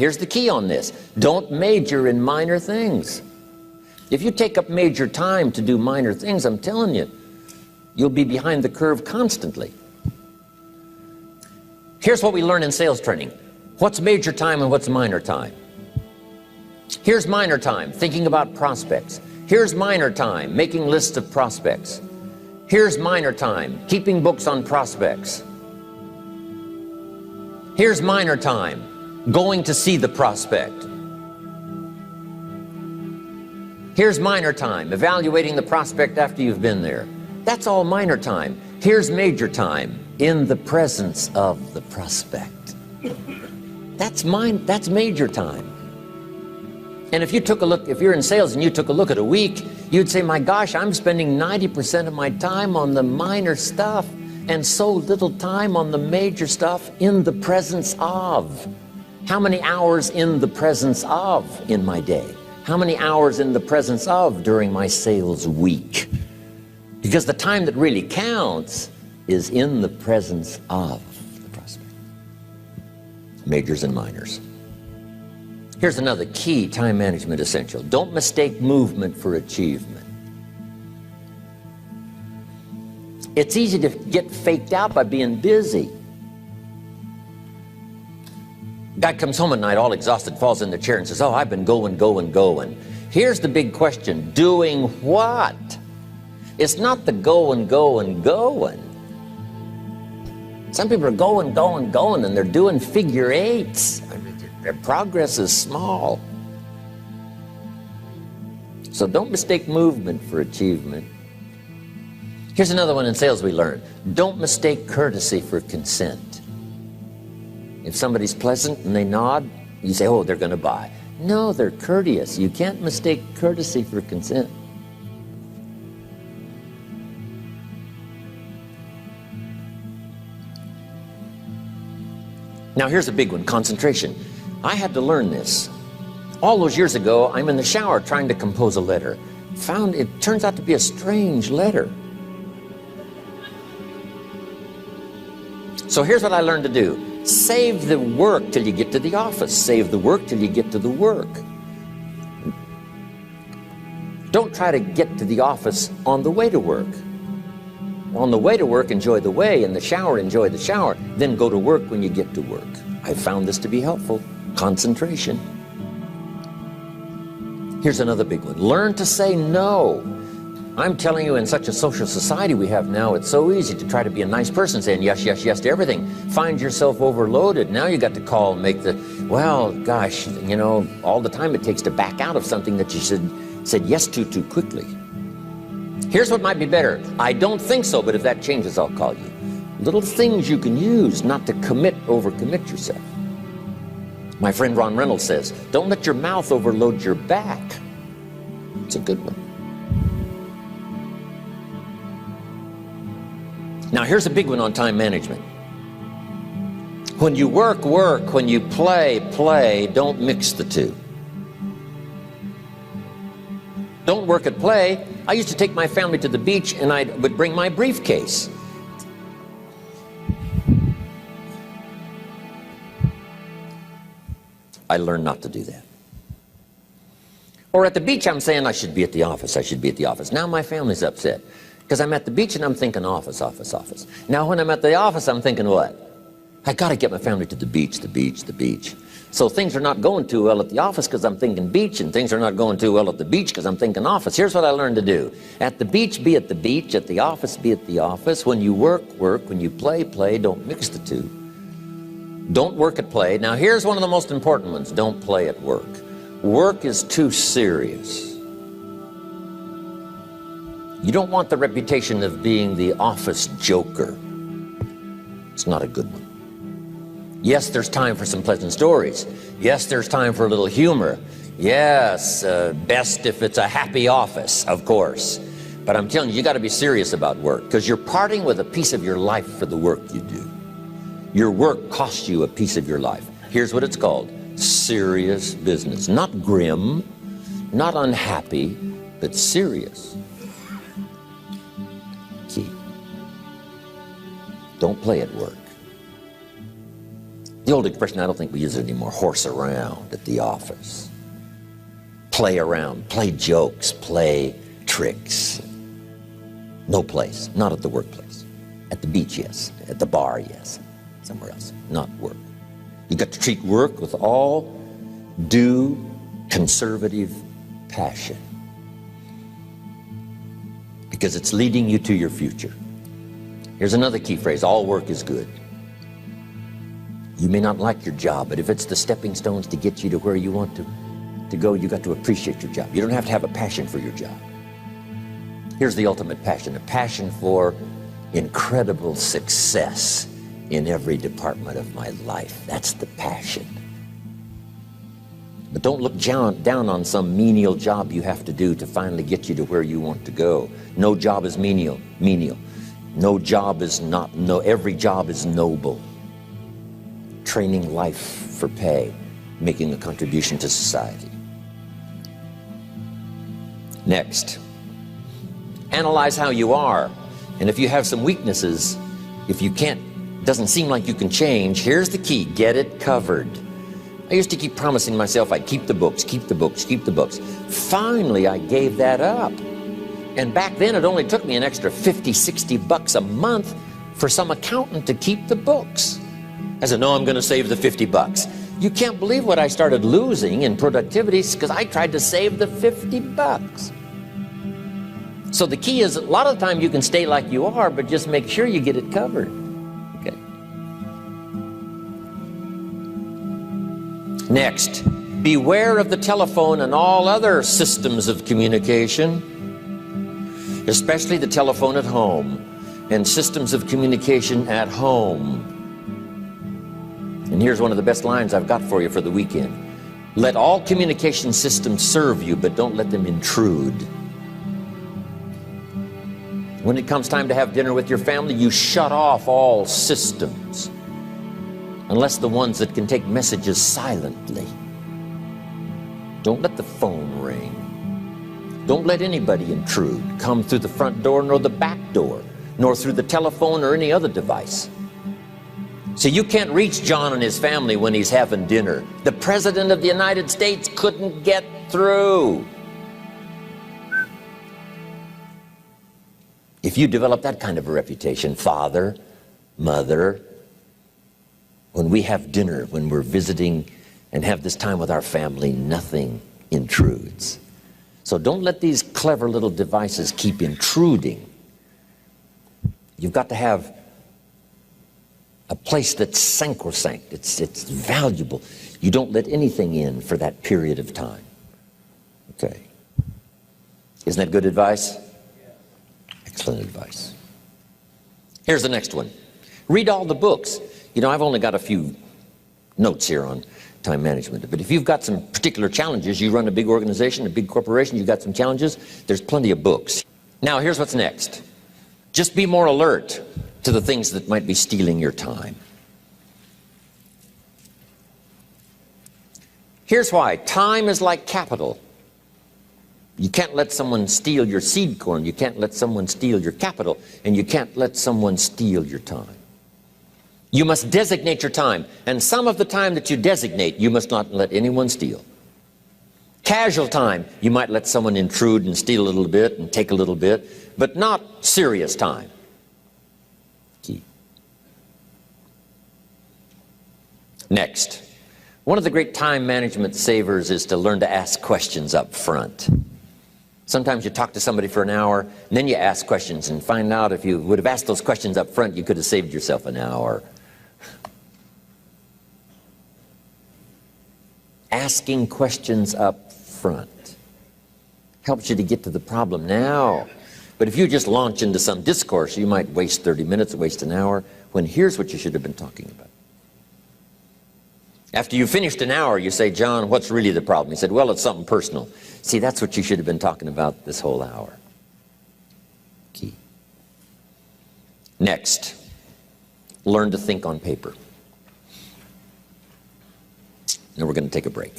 Here's the key on this. Don't major in minor things. If you take up major time to do minor things, I'm telling you, you'll be behind the curve constantly. Here's what we learn in sales training. What's major time and what's minor time? Here's minor time, thinking about prospects. Here's minor time, making lists of prospects. Here's minor time, keeping books on prospects. Here's minor time, going to see the prospect. Here's minor time, evaluating the prospect after you've been there. That's all minor time. Here's major time, in the presence of the prospect. That's major time. And if you took a look, if you're in sales and you took a look at a week, you'd say, my gosh, I'm spending 90% of my time on the minor stuff and so little time on the major stuff in the presence of. How many hours in the presence of in my day? How many hours in the presence of during my sales week? Because the time that really counts is in the presence of the prospect. Majors and minors. Here's another key time management essential. Don't mistake movement for achievement. It's easy to get faked out by being busy. Guy comes home at night all exhausted, falls in the chair and says, oh, I've been going. Here's the big question. Doing what? It's not the going. Some people are going, and they're doing figure eights. Their progress is small. So don't mistake movement for achievement. Here's another one in sales we learned. Don't mistake courtesy for consent. If somebody's pleasant and they nod, you say, oh, they're going to buy. No, they're courteous. You can't mistake courtesy for consent. Now here's a big one, concentration. I had to learn this. All those years ago, I'm in the shower trying to compose a letter. Found it turns out to be a strange letter. So here's what I learned to do. Save the work till you get to the office. Save the work till you get to the work. Don't try to get to the office on the way to work. On the way to work, enjoy the way. In the shower, enjoy the shower. Then go to work when you get to work. I found this to be helpful. Concentration. Here's another big one. Learn to say no. I'm telling you, in such a social society we have now, it's so easy to try to be a nice person, saying yes to everything. Find yourself overloaded. Now you got to call and make the, well, gosh, you know, all the time it takes to back out of something that you said yes to too quickly. Here's what might be better. I don't think so, but if that changes, I'll call you. Little things you can use not to overcommit yourself. My friend Ron Reynolds says, don't let your mouth overload your back. It's a good one. Now here's a big one on time management. When you work, when you play, don't mix the two. Don't work at play. I used to take my family to the beach and I would bring my briefcase. I learned not to do that. Or at the beach, I'm saying I should be at the office. Now my family's upset because I'm at the beach and I'm thinking office. Now when I'm at the office, I'm thinking what? I got to get my family to the beach. So things are not going too well at the office because I'm thinking beach, and things are not going too well at the beach because I'm thinking office. Here's what I learned to do. At the beach, be at the beach. At the office, be at the office. When you work. When you play. Don't mix the two. Don't work at play. Now here's one of the most important ones. Don't play at work. Work is too serious. You don't want the reputation of being the office joker. It's not a good one. Yes, there's time for some pleasant stories. Yes, there's time for a little humor. Yes, best if it's a happy office, of course. But I'm telling you, you got to be serious about work because you're parting with a piece of your life for the work you do. Your work costs you a piece of your life. Here's what it's called. Serious business. Not grim, not unhappy, but serious. Key. Don't play at work. The The old expression, I don't think we use it anymore, horse around at the office. Play around, play jokes, play tricks. No place, not at the workplace. At the beach, yes. At the bar, yes. Somewhere else, not work. You got to treat work with all due conservative passion, because it's leading you to your future. Here's another key phrase: all work is good. You may not like your job, but if it's the stepping stones to get you to where you want to go, you got to appreciate your job. You don't have to have a passion for your job. Here's the ultimate passion: a passion for incredible success in every department of my life. That's the passion. But don't look down on some menial job you have to do to finally get you to where you want to go. No job is menial. No job is not, no, every job is noble. Training life for pay, making a contribution to society. Next, analyze how you are. And if you have some weaknesses, if you can't, doesn't seem like you can change, here's the key: get it covered. I used to keep promising myself I'd keep the books, keep the books, keep the books. Finally, I gave that up. And back then, it only took me an extra 50, 60 bucks a month for some accountant to keep the books. I said, no, I'm going to save the 50 bucks. You can't believe what I started losing in productivity because I tried to save the 50 bucks. So the key is, a lot of the time you can stay like you are, but just make sure you get it covered. Okay. Next, beware of the telephone and all other systems of communication, especially the telephone at home and systems of communication at home. And here's one of the best lines I've got for you for the weekend: let all communication systems serve you, but don't let them intrude. When it comes time to have dinner with your family, you shut off all systems, unless the ones that can take messages silently. Don't let the phone ring. Don't let anybody intrude, come through the front door, nor the back door, nor through the telephone or any other device. So you can't reach John and his family when he's having dinner. The President of the United States couldn't get through. If you develop that kind of a reputation, father, mother, when we have dinner, when we're visiting and have this time with our family, nothing intrudes. So don't let these clever little devices keep intruding. You've got to have a place that's sacrosanct. It's valuable. You don't let anything in for that period of time. Okay. Isn't that good advice? Excellent advice. Here's the next one. Read all the books. You know, I've only got a few notes here on time management, but if you've got some particular challenges, you run a big organization, a big corporation, you've got some challenges, there's plenty of books. Now, here's what's next. Just be more alert to the things that might be stealing your time. Here's why. Time is like capital. You can't let someone steal your seed corn. You can't let someone steal your capital. And you can't let someone steal your time. You must designate your time. And some of the time that you designate, you must not let anyone steal. Casual time, you might let someone intrude and steal a little bit and take a little bit, but not serious time. Key. Next, one of the great time management savers is to learn to ask questions up front. Sometimes you talk to somebody for an hour, and then you ask questions and find out if you would have asked those questions up front, you could have saved yourself an hour. Asking questions up front helps you to get to the problem now. But if you just launch into some discourse, you might waste 30 minutes, waste an hour, when here's what you should have been talking about. After you finished an hour, you say, John, what's really the problem? He said, well, it's something personal. See, that's what you should have been talking about this whole hour. Key. Next, learn to think on paper. Now we're going to take a break.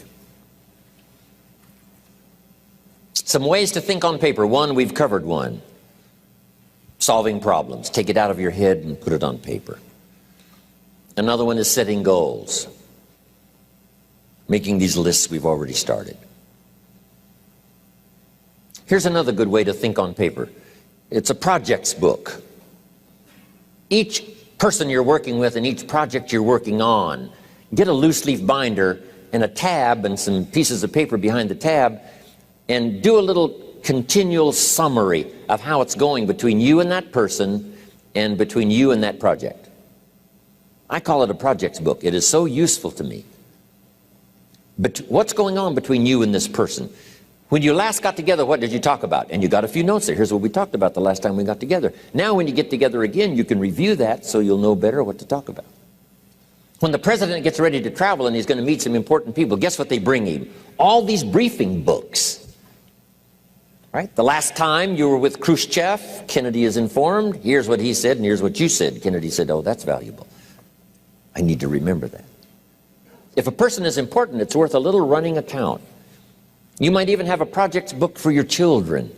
Some ways to think on paper. One, we've covered one. Solving problems. Take it out of your head and put it on paper. Another one is setting goals. Making these lists we've already started. Here's another good way to think on paper. It's a projects book. Each person you're working with and each project you're working on, get a loose leaf binder and a tab and some pieces of paper behind the tab, and do a little continual summary of how it's going between you and that person and between you and that project. I call it a projects book. It is so useful to me. But what's going on between you and this person? When you last got together, what did you talk about? And you got a few notes there. Here's what we talked about the last time we got together. Now when you get together again, you can review that so you'll know better what to talk about. When the president gets ready to travel and he's going to meet some important people, guess what they bring him? All these briefing books. Right? The last time you were with Khrushchev, Kennedy is informed. Here's what he said and here's what you said. Kennedy said, oh, that's valuable. I need to remember that. If a person is important, it's worth a little running account. You might even have a projects book for your children.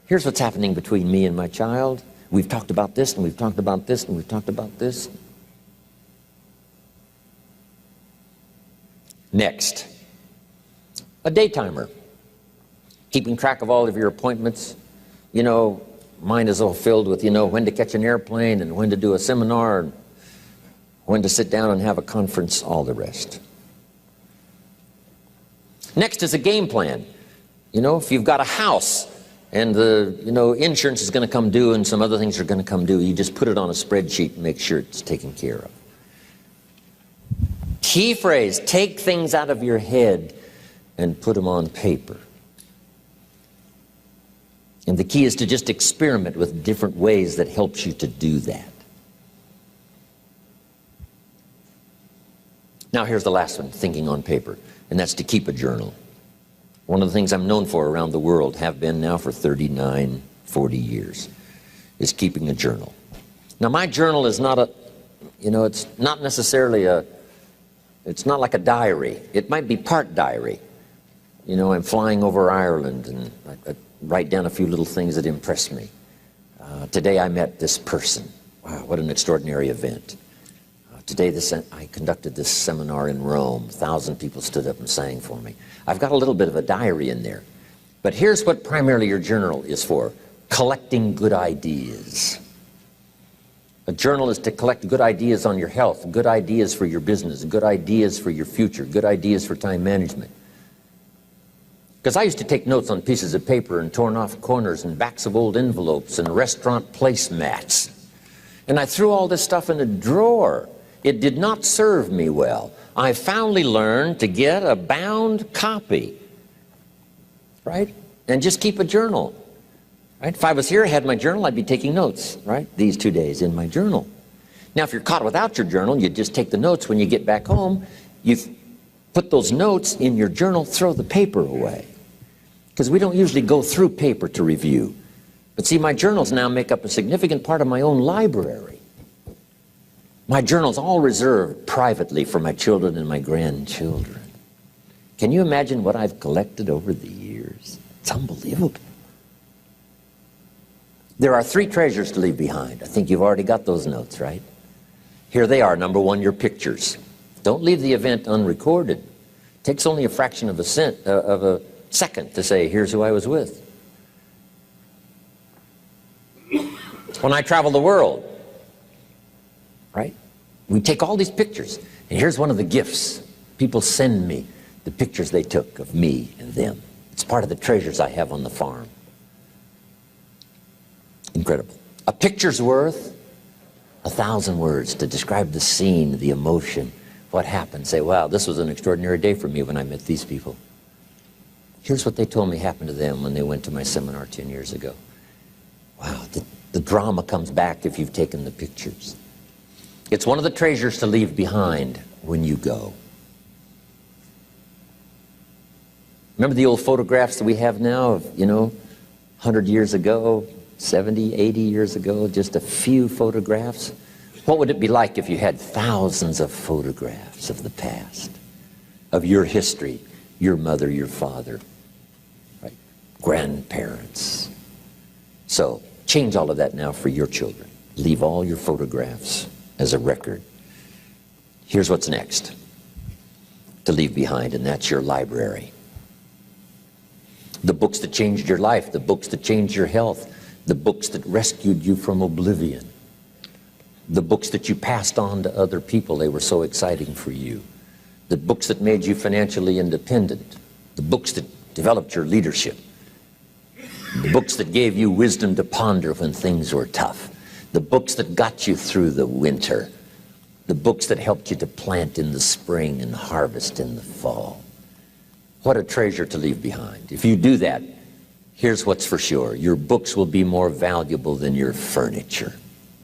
Here's what's happening between me and my child. We've talked about this, and we've talked about this, and we've talked about this. Next, a day timer. Keeping track of all of your appointments. You know, mine is all filled with, when to catch an airplane, and when to do a seminar, and when to sit down and have a conference, all the rest. Next is a game plan. If you've got a house and the insurance is going to come due and some other things are going to come due, you just put it on a spreadsheet and make sure it's taken care of. Key phrase, take things out of your head and put them on paper. And the key is to just experiment with different ways that helps you to do that. Now here's the last one, thinking on paper, and that's to keep a journal. One of the things I'm known for around the world, have been now for 39, 40 years, is keeping a journal. Now my journal is not it's not necessarily it's not like a diary. It might be part diary. I'm flying over Ireland and I write down a few little things that impress me. Today I met this person. Wow, what an extraordinary event. Today I conducted this seminar in Rome. 1,000 people stood up and sang for me. I've got a little bit of a diary in there. But here's what primarily your journal is for. Collecting good ideas. A journal is to collect good ideas on your health, good ideas for your business, good ideas for your future, good ideas for time management. Because I used to take notes on pieces of paper and torn off corners and backs of old envelopes and restaurant placemats. And I threw all this stuff in a drawer. It did not serve me well. I finally learned to get a bound copy, right? And just keep a journal, right? If I was here, I had my journal, I'd be taking notes, right? These 2 days in my journal. Now, if you're caught without your journal, you just take the notes. When you get back home, you put those notes in your journal, throw the paper away. Because we don't usually go through paper to review. But see, my journals now make up a significant part of my own library. My journal's all reserved privately for my children and my grandchildren. Can you imagine what I've collected over the years? It's unbelievable. There are 3 treasures to leave behind. I think you've already got those notes, right? Here they are. Number 1, your pictures. Don't leave the event unrecorded. It takes only a fraction of a second to say, here's who I was with. When I travel the world, right? We take all these pictures, and here's one of the gifts. People send me the pictures they took of me and them. It's part of the treasures I have on the farm. Incredible. A picture's worth 1,000 words to describe the scene, the emotion, what happened. Say, wow, this was an extraordinary day for me when I met these people. Here's what they told me happened to them when they went to my seminar 10 years ago. Wow, the drama comes back if you've taken the pictures. It's one of the treasures to leave behind when you go. Remember the old photographs that we have now of, 100 years ago, 70, 80 years ago, just a few photographs? What would it be like if you had thousands of photographs of the past, of your history, your mother, your father, right? Grandparents? So change all of that now for your children. Leave all your photographs as a record Here's what's next to leave behind, and that's your library. The books that changed your life, the books that changed your health, the books that rescued you from oblivion, the books that you passed on to other people, they were so exciting for you, the books that made you financially independent, the books that developed your leadership, the books that gave you wisdom to ponder when things were tough, the books that got you through the winter, the books that helped you to plant in the spring and harvest in the fall. What a treasure to leave behind. If you do that, here's what's for sure. Your books will be more valuable than your furniture.